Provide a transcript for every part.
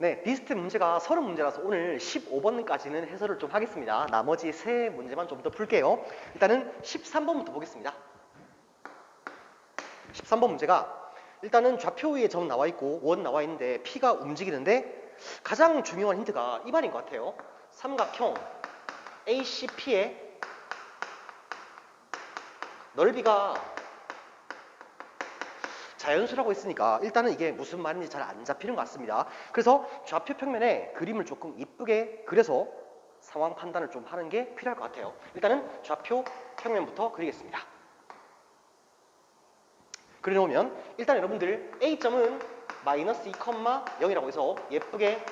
네, 비스트 문제가 30문제라서 오늘 15번까지는 해설을 좀 하겠습니다. 나머지 3문제만 좀 더 풀게요. 일단은 13번부터 보겠습니다. 13번 문제가 일단은 좌표 위에 점 나와 있고 원 나와 있는데 P가 움직이는데 가장 중요한 힌트가 이 말인 것 같아요. 삼각형 ACP의 넓이가 자연수라고 했으니까 일단은 이게 무슨 말인지 잘 안 잡히는 것 같습니다. 그래서 좌표 평면에 그림을 조금 이쁘게 그려서 상황 판단을 좀 하는 게 필요할 것 같아요. 일단은 좌표 평면부터 그리겠습니다. 그려놓으면 일단 여러분들 A점은 마이너스 2,0이라고 해서 예쁘게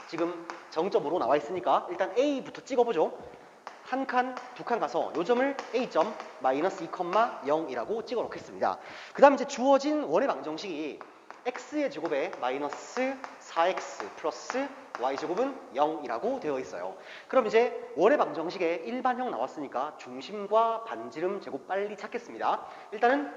지금 정점으로 나와 있으니까 일단 A부터 찍어보죠. 한 칸, 두 칸 가서 요 점을 A점 마이너스 2,0이라고 찍어 놓겠습니다. 그 다음 이제 주어진 원의 방정식이 x의 제곱에 마이너스 4x 플러스 y제곱은 0이라고 되어 있어요. 그럼 이제 원의 방정식에 일반형 나왔으니까 중심과 반지름 제곱 빨리 찾겠습니다. 일단은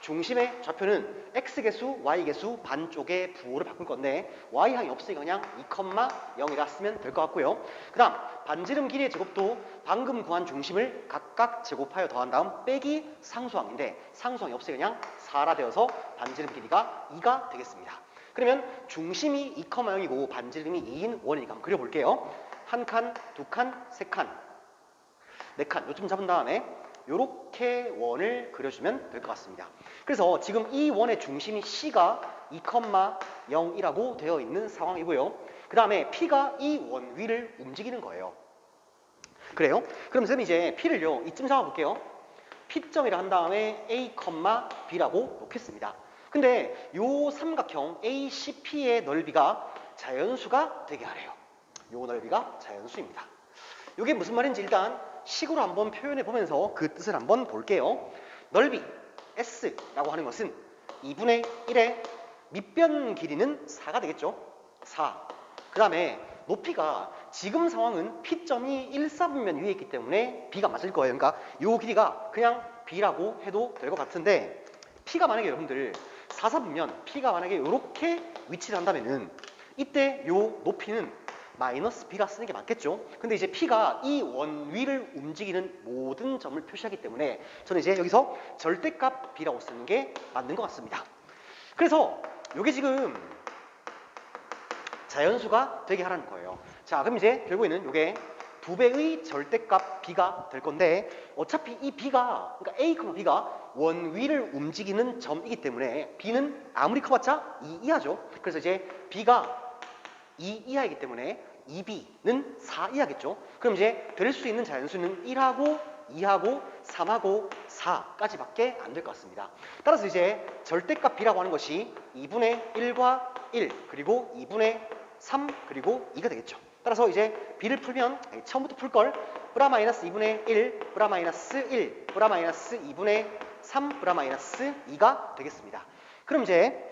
중심의 좌표는 x개수, y개수 반쪽의 부호를 바꿀 건데 y항이 없으니까 그냥 2,0이라 쓰면 될 것 같고요. 그 다음 반지름 길이의 제곱도 방금 구한 중심을 각각 제곱하여 더한 다음 빼기 상수항인데 상수항이 없으니까 그냥 4라 되어서 반지름 길이가 2가 되겠습니다. 그러면 중심이 2,0이고 반지름이 2인 원이니까 한번 그려볼게요. 한 칸, 두 칸, 세 칸, 네 칸 요쯤 잡은 다음에 요렇게 원을 그려주면 될 것 같습니다. 그래서 지금 이 원의 중심이 C가 2,0이라고 되어 있는 상황이고요. 그 다음에 P가 이 원 위를 움직이는 거예요. 그래요? 그럼 선생님 이제 P를요 이쯤 잡아볼게요. P점이라 한 다음에 A, B라고 놓겠습니다. 근데 요 삼각형 ACP의 넓이가 자연수가 되게 하래요. 요 넓이가 자연수입니다. 이게 무슨 말인지 일단 식으로 한번 표현해 보면서 그 뜻을 한번 볼게요. 넓이 S라고 하는 것은 2분의 1의 밑변 길이는 4가 되겠죠. 4. 그 다음에 높이가 지금 상황은 P점이 1,4분면 위에 있기 때문에 B가 맞을 거예요. 그러니까 이 길이가 그냥 B라고 해도 될 것 같은데 P가 만약에 여러분들 4,4분면 P가 만약에 이렇게 위치를 한다면은 이때 이 높이는 마이너스 B라 쓰는 게 맞겠죠. 근데 이제 P가 이 원 위를 움직이는 모든 점을 표시하기 때문에 저는 이제 여기서 절대값 B라고 쓰는 게 맞는 것 같습니다. 그래서 이게 지금 자연수가 되게 하라는 거예요. 자, 그럼 이제 결국에는 이게 2배의 절대값 B가 될 건데 어차피 이 B가 그러니까 A, B가 원 위를 움직이는 점이기 때문에 B는 아무리 커봤자 2 이하죠. 그래서 이제 B가 2 이하이기 때문에 2B는 4 이하겠죠. 그럼 이제 될 수 있는 자연수는 1하고 2하고 3하고 4까지밖에 안 될 것 같습니다. 따라서 이제 절대값 B라고 하는 것이 2분의 1과 1 그리고 2분의 3 그리고 2가 되겠죠. 따라서 이제 B를 풀면 처음부터 풀걸 브라 마이너스 2분의 1 브라 마이너스 1 브라 마이너스 2분의 3 브라 마이너스 2가 되겠습니다. 그럼 이제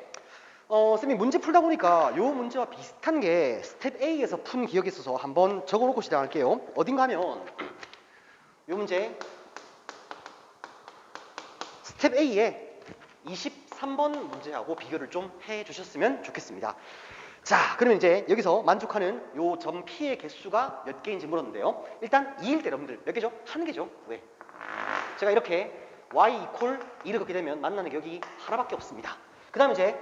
선생님 문제 풀다 보니까 이 문제와 비슷한 게 스텝 A에서 푼 기억이 있어서 한번 적어놓고 시작할게요. 어딘가 하면 이 문제 스텝 A에 23번 문제하고 비교를 좀 해주셨으면 좋겠습니다. 자, 그러면 이제 여기서 만족하는 요 점 P의 개수가 몇 개인지 물었는데요. 일단 2일 때 여러분들 몇 개죠? 한 개죠. 왜? 제가 이렇게 y 이퀄 2를 긋게 되면 만나는 게 여기 하나밖에 없습니다. 그 다음에 이제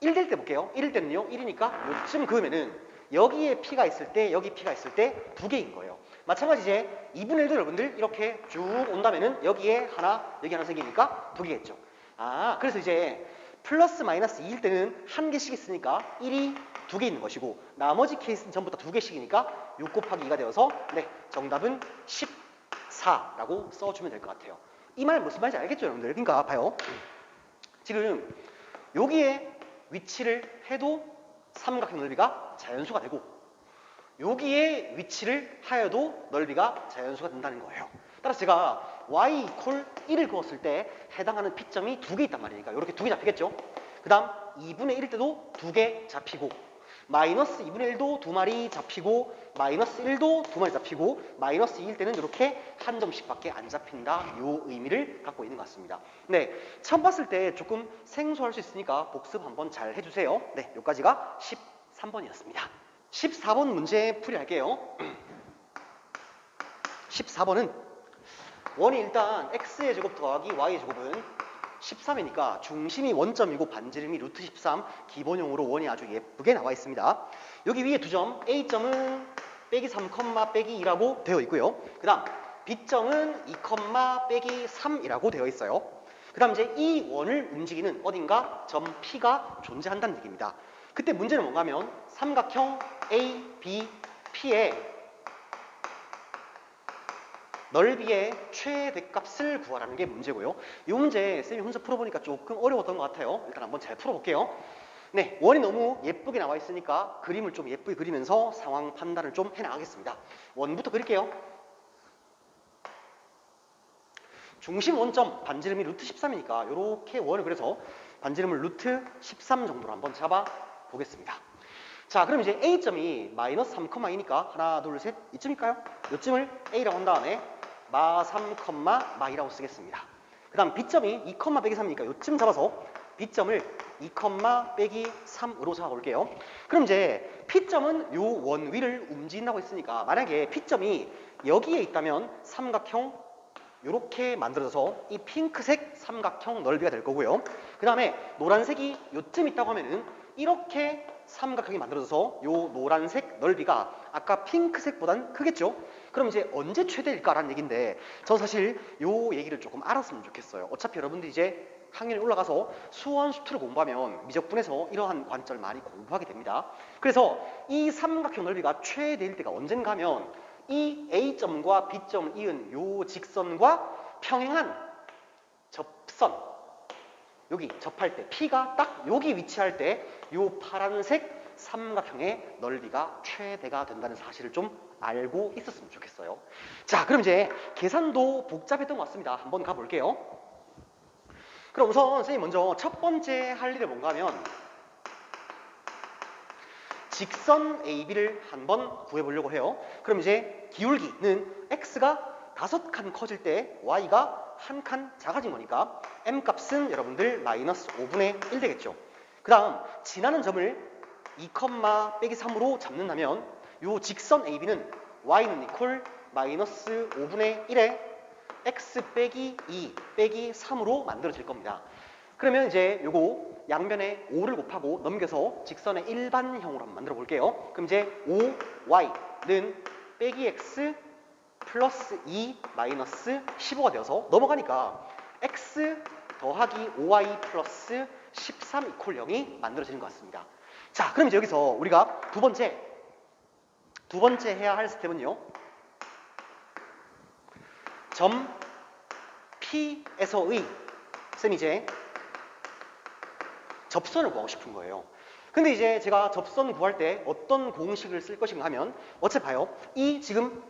1될 때 볼게요. 1일 때는요. 1이니까 요쯤 그으면은 여기에 P가 있을 때 여기 P가 있을 때 2개인 거예요. 마찬가지 이제 2분의 1도 여러분들 이렇게 쭉 온다면은 여기에 하나 여기 하나 생기니까 2개겠죠. 아, 그래서 이제 플러스 마이너스 2일 때는 한 개씩 있으니까 1이 2개 있는 것이고 나머지 케이스는 전부 다 2개씩이니까 6 곱하기 2가 되어서 네, 정답은 14라고 써주면 될 것 같아요. 이 말 무슨 말인지 알겠죠 여러분들? 그러니까 봐요. 지금 여기에 위치를 해도 삼각형 넓이가 자연수가 되고 여기에 위치를 하여도 넓이가 자연수가 된다는 거예요. 따라서 제가 y 이퀄 1을 그었을 때 해당하는 P점이 2개 있단 말이니까 이렇게 2개 잡히겠죠. 그 다음 2분의 1일 때도 2개 잡히고 마이너스 2분의 1도 2마리 잡히고 마이너스 1도 2마리 잡히고 마이너스 2일 때는 이렇게 한 점씩밖에 안 잡힌다. 요 의미를 갖고 있는 것 같습니다. 네, 처음 봤을 때 조금 생소할 수 있으니까 복습 한번 잘 해주세요. 네, 여기까지가 3번이었습니다. 14번 문제 풀이할게요. 14번은 원이 일단 x의 제곱 더하기 y의 제곱은 13이니까 중심이 원점이고 반지름이 루트 13, 기본형으로 원이 아주 예쁘게 나와 있습니다. 여기 위에 두 점, A점은 빼기 3, 빼기 2라고 되어 있고요. 그 다음 B점은 2, 빼기 3이라고 되어 있어요. 그 다음 이제 이 원을 움직이는 어딘가 점 P가 존재한다는 얘기입니다. 그때 문제는 뭔가 하면 삼각형 A, B, P의 넓이의 최대값을 구하라는 게 문제고요. 이 문제 쌤이 혼자 풀어보니까 조금 어려웠던 것 같아요. 일단 한번 잘 풀어볼게요. 네, 원이 너무 예쁘게 나와 있으니까 그림을 좀 예쁘게 그리면서 상황 판단을 좀 해나가겠습니다. 원부터 그릴게요. 중심 원점 반지름이 루트 13이니까 이렇게 원을 그려서 반지름을 루트 13 정도로 한번 잡아 보겠습니다. 자, 그럼 이제 A점이 마이너스 3,2니까 하나, 둘, 셋 이쯤일까요? 이쯤을 A라고 한 다음에 마 3, 마이라고 쓰겠습니다. 그 다음 B점이 2, 빼기 3이니까 이쯤 잡아서 B점을 2, 빼기 3으로 잡아볼게요. 그럼 이제 P점은 요 원 위를 움직인다고 했으니까 만약에 P점이 여기에 있다면 삼각형 이렇게 만들어져서 이 핑크색 삼각형 넓이가 될 거고요. 그 다음에 노란색이 요쯤 있다고 하면은 이렇게 삼각형이 만들어져서 요 노란색 넓이가 아까 핑크색보단 크겠죠? 그럼 이제 언제 최대일까라는 얘기인데 저 사실 요 얘기를 조금 알았으면 좋겠어요. 어차피 여러분들이 이제 학년에 올라가서 수원 수투를 공부하면 미적분에서 이러한 관점을 많이 공부하게 됩니다. 그래서 이 삼각형 넓이가 최대일 때가 언젠가 하면 이 A점과 B점을 이은 요 직선과 평행한 접선, 여기 접할 때 P가 딱 여기 위치할 때 요 파란색 삼각형의 넓이가 최대가 된다는 사실을 좀 알고 있었으면 좋겠어요. 자, 그럼 이제 계산도 복잡했던 것 같습니다. 한번 가볼게요. 그럼 우선 선생님 먼저 첫 번째 할 일이 뭔가 하면 직선 AB를 한번 구해보려고 해요. 그럼 이제 기울기는 X가 5칸 커질 때 Y가 1칸 작아진 거니까 M 값은 여러분들 마이너스 5분의 1 되겠죠. 그 다음 지나는 점을 2, 빼기 3으로 잡는다면 요 직선 AB는 Y는 이퀄 마이너스 5분의 1에 X 빼기 2 빼기 3으로 만들어질 겁니다. 그러면 이제 요거 양변에 5를 곱하고 넘겨서 직선의 일반형으로 한번 만들어 볼게요. 그럼 이제 5y는 빼기 x 플러스 2 마이너스 15가 되어서 넘어가니까 x 더하기 5y 플러스 13 이퀄 0이 만들어지는 것 같습니다. 자, 그럼 이제 여기서 우리가 두 번째 해야 할 스텝은요. 점 P에서의 쌤이 이제 접선을 구하고 싶은 거예요. 근데 이제 제가 접선 구할 때 어떤 공식을 쓸 것인가 하면 어차피 봐요. 이 지금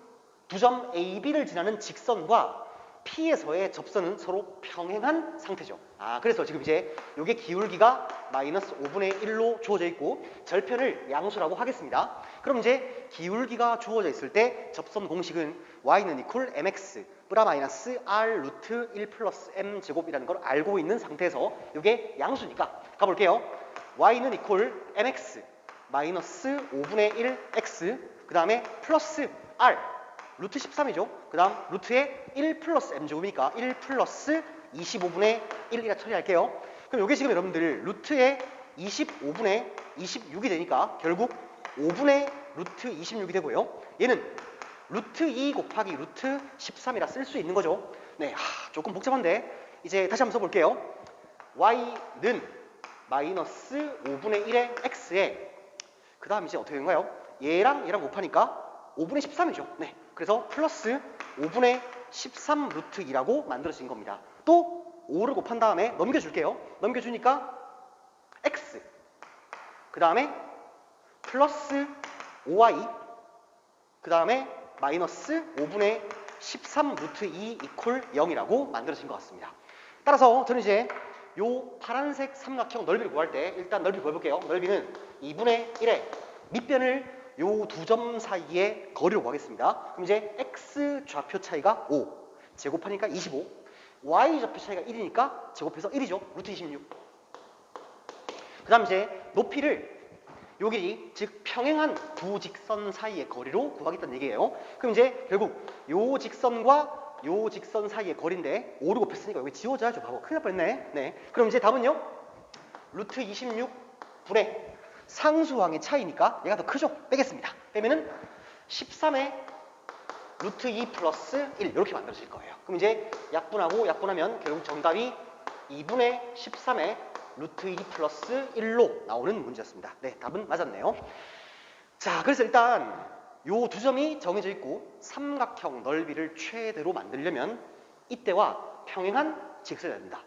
두 점 AB를 지나는 직선과 P에서의 접선은 서로 평행한 상태죠. 그래서 지금 이제 이게 기울기가 마이너스 5분의 1로 주어져 있고 절편을 양수라고 하겠습니다. 그럼 이제 기울기가 주어져 있을 때 접선 공식은 y는 이퀄 mx 뿌라 마이너스 r 루트 1 플러스 m 제곱이라는 걸 알고 있는 상태에서 이게 양수니까 가볼게요. y는 이퀄 mx 마이너스 5분의 1 x 그 다음에 플러스 r 루트 13이죠. 그 다음 루트에 1 플러스 m제곱이니까 1 플러스 25분의 1이라 처리할게요. 그럼 이게 지금 여러분들 루트에 25분의 26이 되니까 결국 5분의 루트 26이 되고요. 얘는 루트 2 곱하기 루트 13이라 쓸 수 있는 거죠. 네, 조금 복잡한데 이제 다시 한번 써볼게요. y는 마이너스 5분의 1의 x에 그 다음 이제 어떻게 된가요? 얘랑 곱하니까 5분의 13이죠. 네, 그래서 플러스 5분의 13 루트 2라고 만들어진 겁니다. 또 5를 곱한 다음에 넘겨줄게요. 넘겨주니까 x 그 다음에 플러스 5y 그 다음에 마이너스 5분의 13 루트 2 이퀄 0이라고 만들어진 것 같습니다. 따라서 저는 이제 요 파란색 삼각형 넓이를 구할 때 일단 넓이 구해볼게요. 넓이는 2분의 1에 밑변을 요 두 점 사이의 거리를 구하겠습니다. 그럼 이제 x 좌표 차이가 5 제곱하니까 25 y 좌표 차이가 1이니까 제곱해서 1이죠. 루트 26 그 다음 이제 높이를 요 길이 즉 평행한 두 직선 사이의 거리로 구하겠다는 얘기예요. 그럼 이제 결국 요 직선과 요 직선 사이의 거리인데 5를 곱했으니까 여기 지워져야죠. 바보. 큰일 날 뻔했네. 네. 그럼 이제 답은요. 루트 26 분의 상수항의 차이니까 얘가 더 크죠. 빼겠습니다. 빼면은 13의 루트 2 플러스 1 이렇게 만들어질 거예요. 그럼 이제 약분하고 약분하면 결국 정답이 2분의 13의 루트 2 플러스 1로 나오는 문제였습니다. 네, 답은 맞았네요. 자, 그래서 일단 요 두 점이 정해져 있고 삼각형 넓이를 최대로 만들려면 이때와 평행한 직선이 됩니다.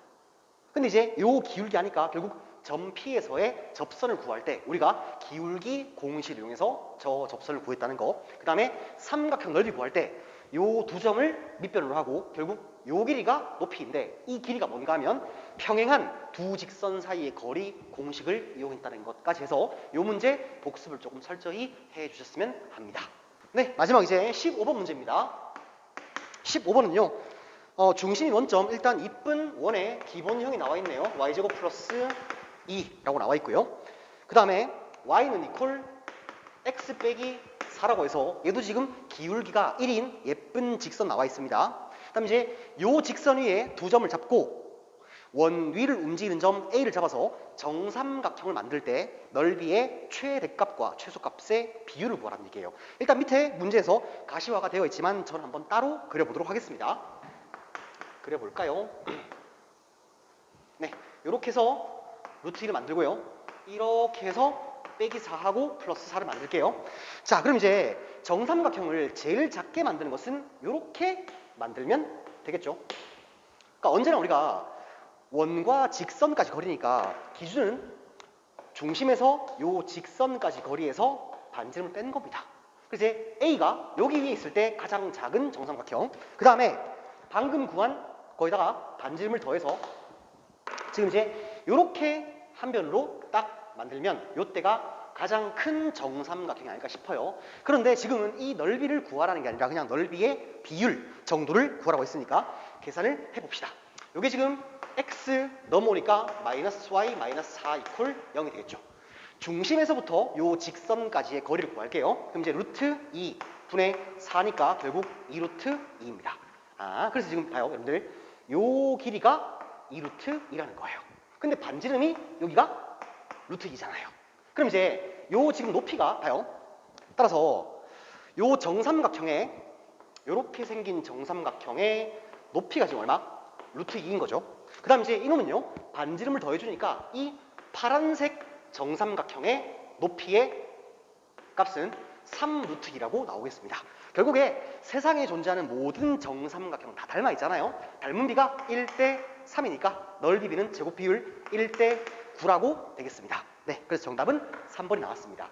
근데 이제 요 기울기 하니까 결국 점 P에서의 접선을 구할 때 우리가 기울기 공식을 이용해서 저 접선을 구했다는 거. 그 다음에 삼각형 넓이 구할 때 요 두 점을 밑변으로 하고 결국 요 길이가 높이인데 이 길이가 뭔가 하면 평행한 두 직선 사이의 거리 공식을 이용했다는 것까지 해서 요 문제 복습을 조금 철저히 해주셨으면 합니다. 네, 마지막 이제 15번 문제입니다. 15번은요. 중심이 원점 일단 이쁜 원의 기본형이 나와 있네요. y제곱 플러스 2라고 나와 있고요. 그 다음에 y는 이퀄 x 빼기 4라고 해서 얘도 지금 기울기가 1인 예쁜 직선 나와 있습니다. 그 다음에 이제 요 직선 위에 두 점을 잡고 원 위를 움직이는 점 A를 잡아서 정삼각형을 만들 때 넓이의 최대값과 최소값의 비율을 구하라는 얘기예요. 일단 밑에 문제에서 가시화가 되어 있지만 저는 한번 따로 그려보도록 하겠습니다. 그려볼까요? 네, 이렇게 해서 루트 2를 만들고요. 이렇게 해서 빼기 4하고 플러스 4를 만들게요. 자, 그럼 이제 정삼각형을 제일 작게 만드는 것은 이렇게 만들면 되겠죠. 그러니까 언제나 우리가 원과 직선까지 거리니까 기준은 중심에서 요 직선까지 거리에서 반지름을 뺀 겁니다. 그래서 이제 A가 여기 위에 있을 때 가장 작은 정삼각형, 그 다음에 방금 구한 거기다가 반지름을 더해서 지금 이제 이렇게 한 변으로 딱 만들면 요때가 가장 큰 정삼각형이 아닐까 싶어요. 그런데 지금은 이 넓이를 구하라는 게 아니라 그냥 넓이의 비율 정도를 구하라고 했으니까 계산을 해봅시다. 요게 지금 x 넘어오니까 마이너스 y 마이너스 4 이퀄 0이 되겠죠. 중심에서부터 요 직선까지의 거리를 구할게요. 그럼 이제 루트 2 분의 4니까 결국 2루트 2입니다. 그래서 지금 봐요, 여러분들. 요 길이가 2루트 2라는 거예요. 근데 반지름이 여기가 루트 2잖아요. 그럼 이제 요 지금 높이가 봐요. 따라서 요 정삼각형에 요렇게 생긴 정삼각형의 높이가 지금 얼마? 루트 2인 거죠. 그 다음 이제 이놈은요 반지름을 더해주니까 이 파란색 정삼각형의 높이의 값은 3루트 2라고 나오겠습니다. 결국에 세상에 존재하는 모든 정삼각형은 다 닮아 있잖아요. 닮은 비가 1대 3이니까 넓이 비는 제곱 비율 1대 9라고 되겠습니다. 네, 그래서 정답은 3번이 나왔습니다.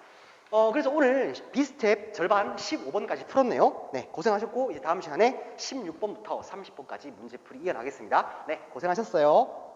그래서 오늘 비스텝 절반 15번까지 풀었네요. 네, 고생하셨고 이제 다음 시간에 16번부터 30번까지 문제풀이 이어나가겠습니다. 네, 고생하셨어요.